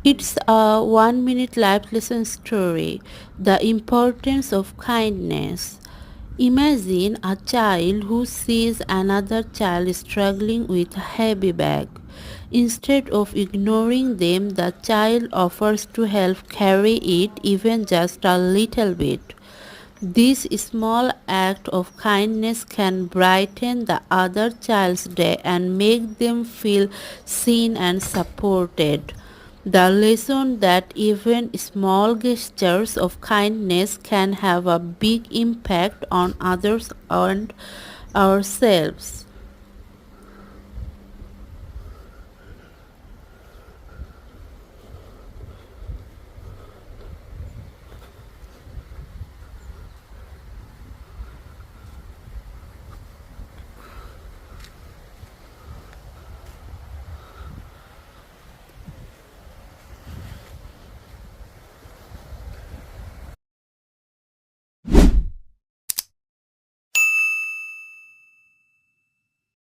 It's a 1 minute life lesson story. The importance of kindness. Imagine a child who sees another child struggling with a heavy bag. Instead of ignoring them, the child offers to help carry it even just a little bit. This small act of kindness can brighten the other child's day and make them feel seen and supported. The lesson that even small gestures of kindness can have a big impact on others and ourselves.